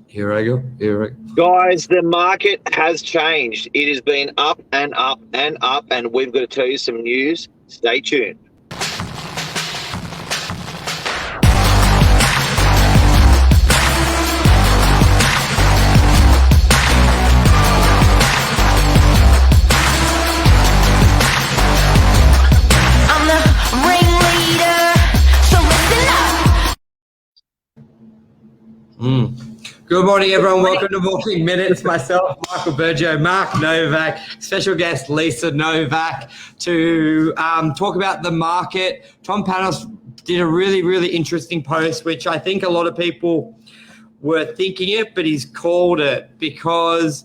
Here I go. Guys, the market has changed. It has been up and up and up, and we've got to tell you some news. Stay tuned. Good morning, everyone. Welcome to Morning Minutes. Myself, Michael Bergio, Mark Novak, special guest Lisa Novak to talk about the market. Tom Panos did a really, really interesting post, which I think a lot of people were thinking it, but he's called it because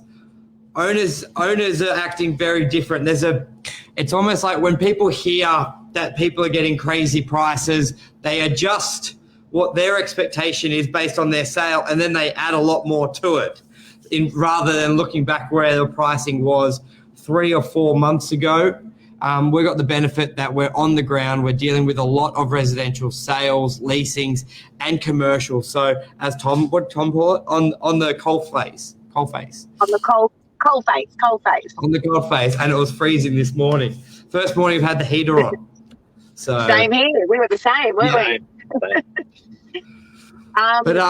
owners are acting very different. It's almost like when people hear that people are getting crazy prices, they adjust what their expectation is based on their sale, and then they add a lot more to it rather than looking back where the pricing was 3 or 4 months ago. We got the benefit that we're on the ground. We're dealing with a lot of residential sales, leasings, and commercial. So as what Tom call it? On the coal face. On the coal face. On the cold face, and it was freezing this morning. First morning we've had the heater on. So same here. We were the same, weren't we? All right,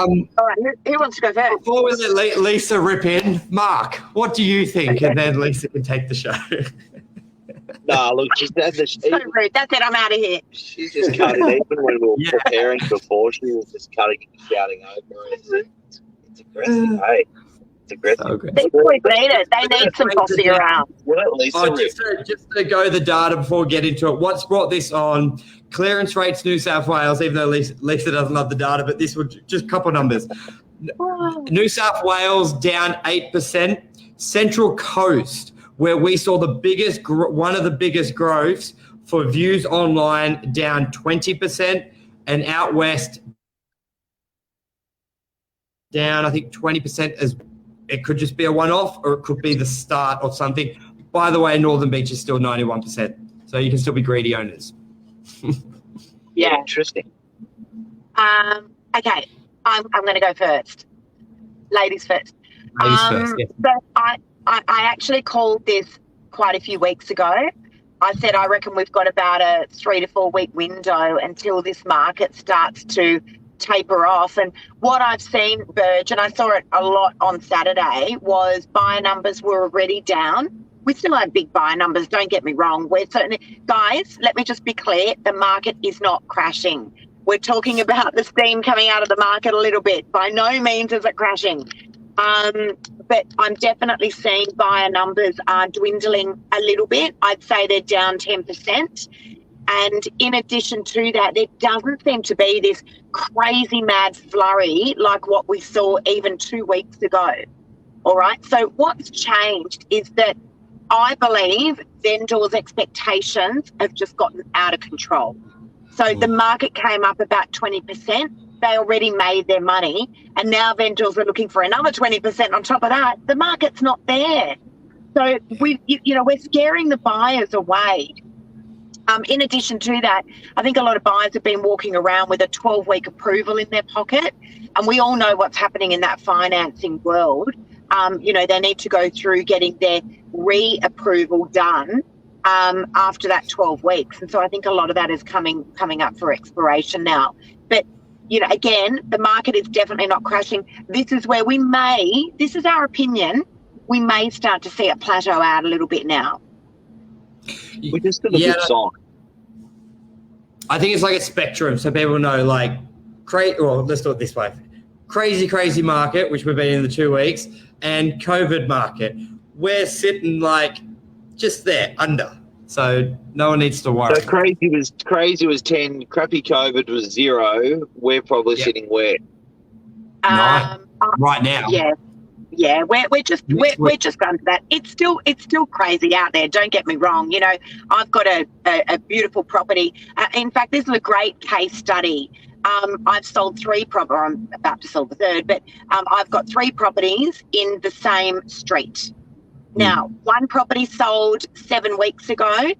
who wants to go first? Before we let Lisa rip in, Mark, what do you think? Okay. And then Lisa can take the show. No, look, she's had the. So rude. That's it. I'm out of here. She's just cut it. Even when we were preparing before, she was just cutting and shouting over it. It's aggressive, hey? It's aggressive. Okay. These boys need it. They need some posse around. Well, Lisa, Just to go the data before we get into it, what's brought this on? Clearance rates, New South Wales, even though Lisa doesn't love the data, but this would just a couple of numbers. New South Wales down 8%. Central Coast, where we saw one of the biggest growths for views online, down 20%, and out west down, I think 20% as it could just be a one-off or it could be the start of something. By the way, Northern Beach is still 91%, so you can still be greedy owners. Yeah. Interesting. Okay, I'm going to go first. Ladies first. First, yeah. So I actually called this quite a few weeks ago. I said I reckon we've got about a 3 to 4 week window until this market starts to taper off. And what I've seen, Burge, and I saw it a lot on Saturday, was buyer numbers were already down. We still have big buyer numbers, don't get me wrong. We're certainly, guys, let me just be clear, the market is not crashing. We're talking about the steam coming out of the market a little bit. By no means is it crashing. But I'm definitely seeing buyer numbers are dwindling a little bit. I'd say they're down 10%. And in addition to that, there doesn't seem to be this crazy mad flurry like what we saw even 2 weeks ago. All right. So what's changed is that I believe vendors' expectations have just gotten out of control. So the market came up about 20%. They already made their money, and now vendors are looking for another 20% on top of that. The market's not there. So we're scaring the buyers away. In addition to that, I think a lot of buyers have been walking around with a 12-week approval in their pocket, and we all know what's happening in that financing world. They need to go through getting their re-approval done after that 12 weeks. And so I think a lot of that is coming up for expiration now. But, again, the market is definitely not crashing. This is where this is our opinion, we may start to see it plateau out a little bit now. We just got a good sign. I think it's like a spectrum, so people know, like, let's do it this way. Crazy market, which we've been in the 2 weeks, and COVID market. We're sitting like just there, under. So no one needs to worry. So crazy was 10, crappy COVID was 0. We're probably sitting where? 9 right now. Yeah, we're just under that. It's still crazy out there. Don't get me wrong. I've got a beautiful property. In fact, this is a great case study. I've sold 3 properties. I'm about to sell the third, but I've got 3 properties in the same street. Now, one property sold 7 weeks ago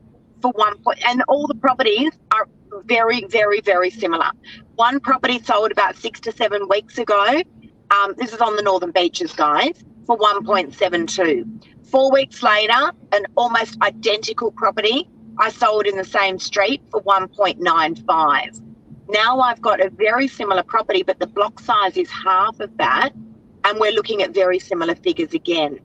for 1 point, and all the properties are very, very, very similar. One property sold about 6 to 7 weeks ago this is on the Northern Beaches, guys, for 1.72. 4 weeks later, an almost identical property I sold in the same street for 1.95. Now I've got a very similar property, but the block size is half of that, and we're looking at very similar figures again,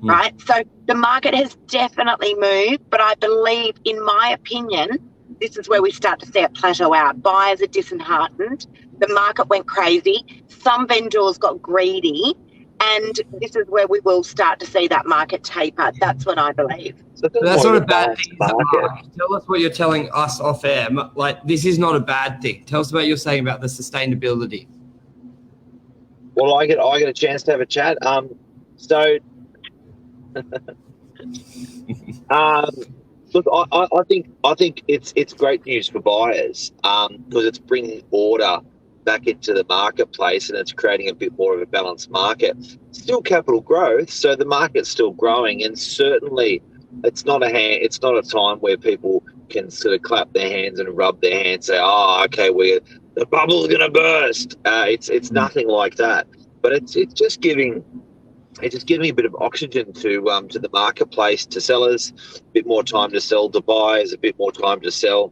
right? So the market has definitely moved, but I believe, in my opinion, this is where we start to see it plateau out. Buyers are disheartened. The market went crazy. Some vendors got greedy, and this is where we will start to see that market taper. That's what I believe. So That's not a bad thing. market. Tell us what you're telling us off air. Like, this is not a bad thing. Tell us about what you're saying about the sustainability. Well, I get a chance to have a chat. So, look, I think it's great news for buyers because it's bringing order back into the marketplace and it's creating a bit more of a balanced market. Still capital growth, so the market's still growing, and certainly it's not a time where people can sort of clap their hands and rub their hands, say, "Oh, okay, the bubble's going to burst." It's nothing like that, but it's just giving a bit of oxygen to the marketplace, to sellers, a bit more time to sell, to buyers, a bit more time to sell.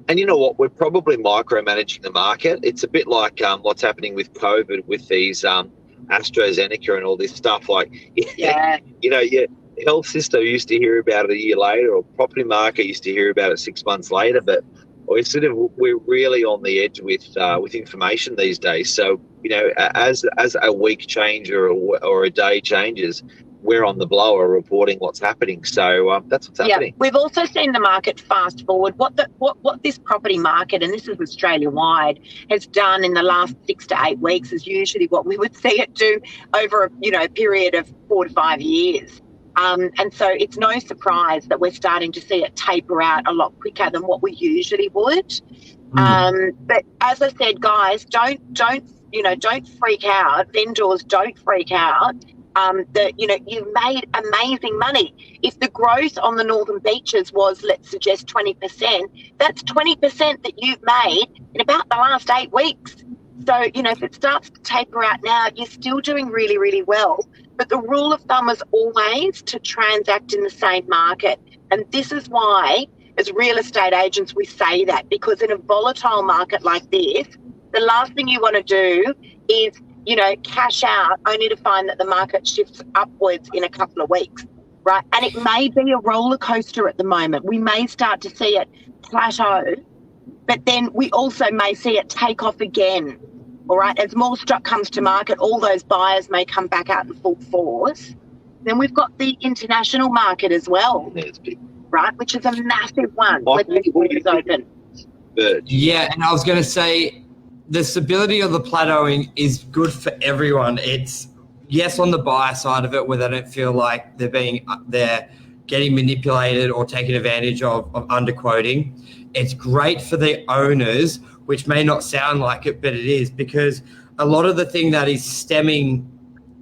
And you know what? We're probably micromanaging the market. It's a bit like what's happening with COVID, with these AstraZeneca and all this stuff. Like, Yeah. you know, your health system used to hear about it a year later, or property market used to hear about it 6 months later. But we're really on the edge with information these days. So, you know, as a week change or a day changes, we're on the blower reporting what's happening. So that's what's happening. Yeah, we've also seen the market fast forward. What this property market, and this is Australia wide, has done in the last 6 to 8 weeks is usually what we would see it do over a period of 4 to 5 years. And so it's no surprise that we're starting to see it taper out a lot quicker than what we usually would. But as I said, guys, don't freak out. Vendors, don't freak out. That you've made amazing money. If the growth on the Northern Beaches was, let's suggest, 20%, that's 20% that you've made in about the last 8 weeks. So, if it starts to taper out now, you're still doing really, really well. But the rule of thumb is always to transact in the same market. And this is why, as real estate agents, we say that, because in a volatile market like this, the last thing you want to do is cash out only to find that the market shifts upwards in a couple of weeks, right? And it may be a roller coaster at the moment. We may start to see it plateau, but then we also may see it take off again, all right? As more stock comes to market, all those buyers may come back out in full force. Then we've got the international market as well, right, which is a massive one when the borders open. Yeah, and I was going to say, the stability of the plateauing is good for everyone. It's, yes, on the buyer side of it, where they don't feel like they're getting manipulated or taken advantage of underquoting. It's great for the owners, which may not sound like it, but it is, because a lot of the thing that is stemming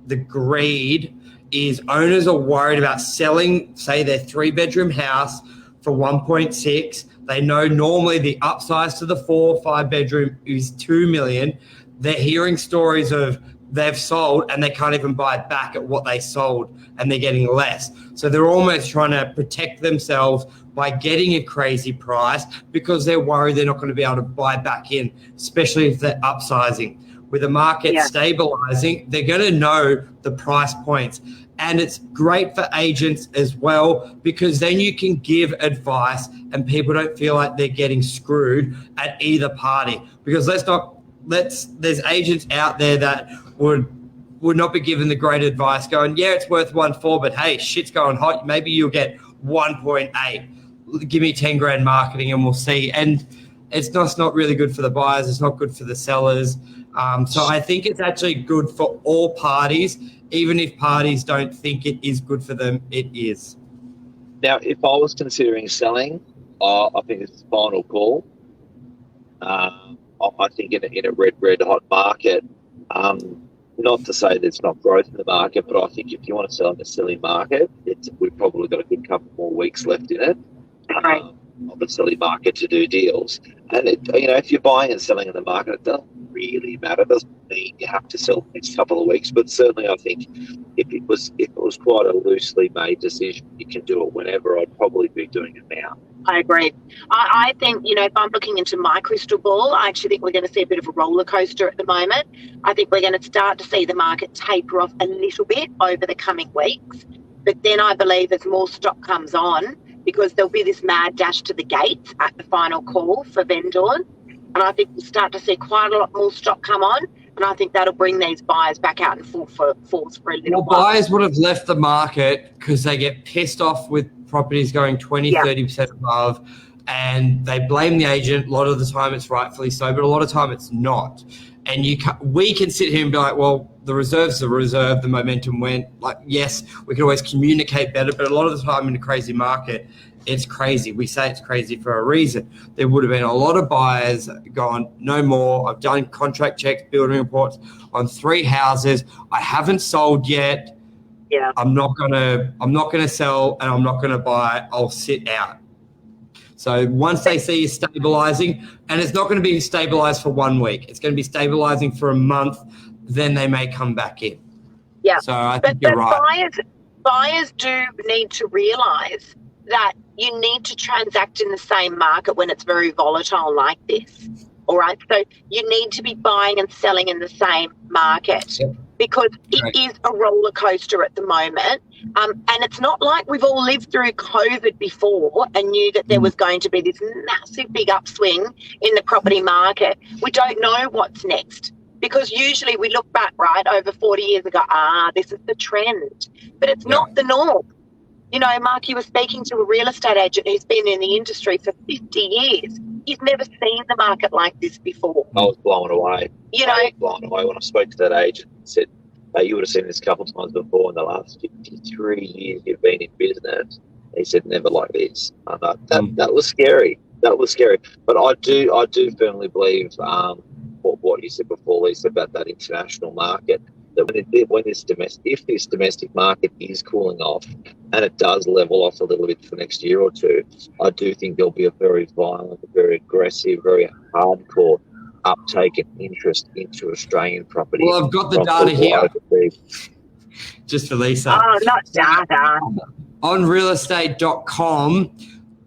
the greed is owners are worried about selling, say, their 3-bedroom house for 1.6. They know normally the upsize to the 4 or 5 bedroom is 2 million. They're hearing stories of they've sold and they can't even buy it back at what they sold, and they're getting less. So they're almost trying to protect themselves by getting a crazy price because they're worried they're not going to be able to buy back in, especially if they're upsizing. With the market stabilizing, they're going to know the price points. And it's great for agents as well, because then you can give advice and people don't feel like they're getting screwed at either party. Because there's agents out there that would not be given the great advice going, yeah, it's worth 1.4, but hey, shit's going hot. Maybe you'll get 1.8. Give me 10 grand marketing and we'll see. And it's not really good for the buyers. It's not good for the sellers. So I think it's actually good for all parties. Even if parties don't think it is good for them, it is. Now, if I was considering selling, I think it's a final call. I think in a red hot market, not to say there's not growth in the market, but I think if you want to sell in a silly market, we've probably got a good couple more weeks left in it. Of a silly market to do deals. And if you're buying and selling in the market, it doesn't really matter. Doesn't mean you have to sell the next couple of weeks, but certainly I think if it was quite a loosely made decision, you can do it whenever. I'd probably be doing it now. I agree. I think, if I'm looking into my crystal ball, I actually think we're going to see a bit of a roller coaster at the moment. I think we're going to start to see the market taper off a little bit over the coming weeks. But then I believe as more stock comes on, because there'll be this mad dash to the gates at the final call for vendors, and I think we'll start to see quite a lot more stock come on, and I think that'll bring these buyers back out in full force for a little while. Buyers would have left the market because they get pissed off with properties going 20, 30% above, and they blame the agent. A lot of the time it's rightfully so, but a lot of time it's not. And we can sit here and be like, well, the reserves are reserved, the momentum went. Like, yes, we can always communicate better, but a lot of the time in a crazy market, it's crazy. We say it's crazy for a reason. There would have been a lot of buyers gone, no more. I've done contract checks, building reports on 3 houses. I haven't sold yet. Yeah. I'm not gonna sell and I'm not gonna buy. I'll sit out. So once they see you stabilizing, and it's not going to be stabilized for 1 week, it's going to be stabilizing for a month, then they may come back in. Yeah. So I think you're right. Buyers do need to realise that you need to transact in the same market when it's very volatile like this. All right. So you need to be buying and selling in the same market. Yep. Because it is a roller coaster at the moment. And it's not like we've all lived through COVID before and knew that there was going to be this massive big upswing in the property market. We don't know what's next, because usually we look back, right, over 40 years and go, this is the trend. But it's not the norm. Mark, you were speaking to a real estate agent who's been in the industry for 50 years. He's never seen the market like this before. I was blown away. I was blown away when I spoke to that agent and said, you would have seen this a couple of times before in the last 53 years you've been in business. He said, never like this. That was scary. That was scary. But I do firmly believe what you said before, Lisa, about that international market, that if this domestic market is cooling off and it does level off a little bit for next year or two, I do think there'll be a very violent, very aggressive, very hardcore uptake and interest into Australian property. Well, I've got the data here. Just for Lisa. Oh, not data. On realestate.com,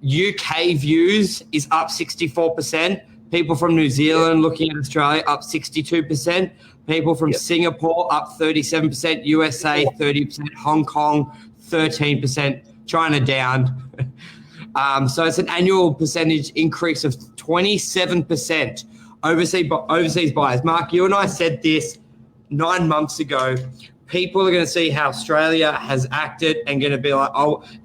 UK views is up 64%. People from New Zealand looking at Australia up 62%. People from Singapore up 37%. USA 30%. Hong Kong 13%. China down. So it's an annual percentage increase of 27%. Overseas buyers. Mark, you and I said this 9 months ago. People are going to see how Australia has acted and going to be like,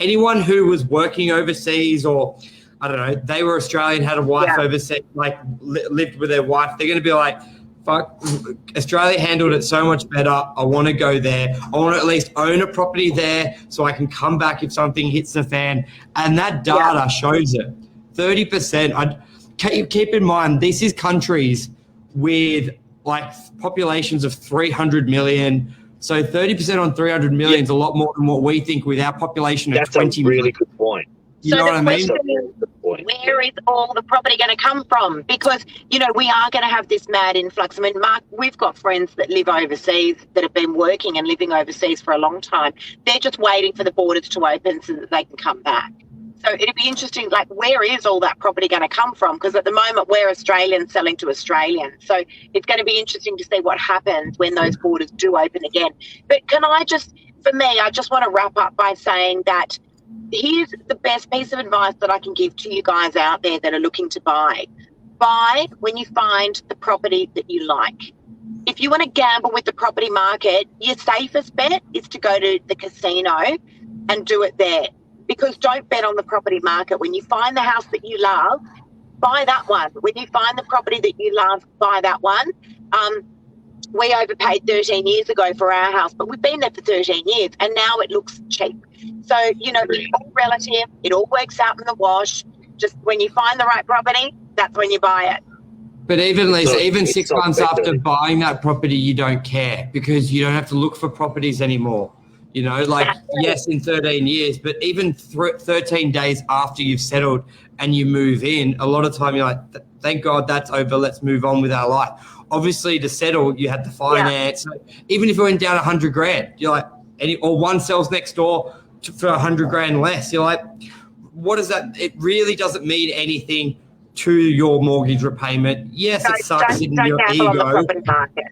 anyone who was working overseas or, I don't know, they were Australian, had a wife overseas, lived with their wife. They're going to be like, fuck, Australia handled it so much better. I want to go there. I want to at least own a property there so I can come back if something hits the fan. And that data shows it. 30%. Keep in mind, this is countries with populations of 300 million. So 30% on 300 million is a lot more than what we think with our population of 20 million. That's a really good point. You know what I mean? Where is all the property going to come from? Because, we are going to have this mad influx. I mean, Mark, we've got friends that live overseas that have been working and living overseas for a long time. They're just waiting for the borders to open so that they can come back. So it'd be interesting, where is all that property going to come from? Because at the moment, we're Australians selling to Australians. So it's going to be interesting to see what happens when those borders do open again. But I just want to wrap up by saying that here's the best piece of advice that I can give to you guys out there that are looking to buy. Buy when you find the property that you like. If you want to gamble with the property market, your safest bet is to go to the casino and do it there. Because don't bet on the property market. When you find the house that you love, buy that one. When you find the property that you love, buy that one. We overpaid 13 years ago for our house, but we've been there for 13 years and now it looks cheap. So, it's all relative. It all works out in the wash. Just when you find the right property, that's when you buy it. But even, Lisa, even 6 months after buying that property, you don't care because you don't have to look for properties anymore. Yes, in 13 years, but even 13 days after you've settled and you move in, a lot of time you're like, thank God that's over. Let's move on with our life. obviously to settle, you had to finance. So even if it went down 100 grand, you're like, or one sells next door for 100 grand less, you're like, what is that? It really doesn't mean anything to your mortgage repayment. Yes, it sucks in your gamble on the ego. property market.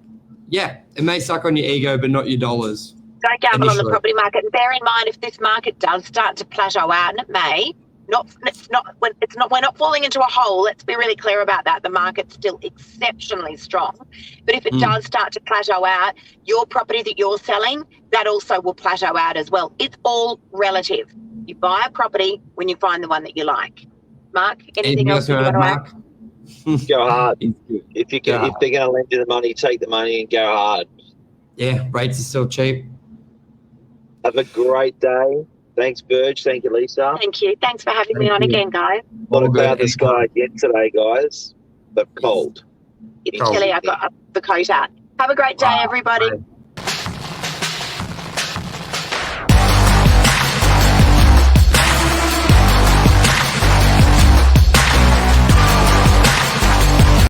Yeah, it may suck on your ego, but not your dollars. Don't gamble on the Initially. property market. And bear in mind, if this market does start to plateau out, and it may, we're not falling into a hole. Let's be really clear about that. The market's still exceptionally strong. But if it does start to plateau out, your property that you're selling, that also will plateau out as well. It's all relative. You buy a property when you find the one that you like. Mark, anything else you want to add? Go hard. If they're going to lend you the money, take the money and go hard. Yeah, rates are still cheap. Have a great day. Thanks, Burge. Thank you, Lisa. Thank you. Thanks for having me on again, guys. Not a All cloud in good. the sky again today, guys, but cold. It's chilly. I've got the coat out. Have a great day, everybody. Bye.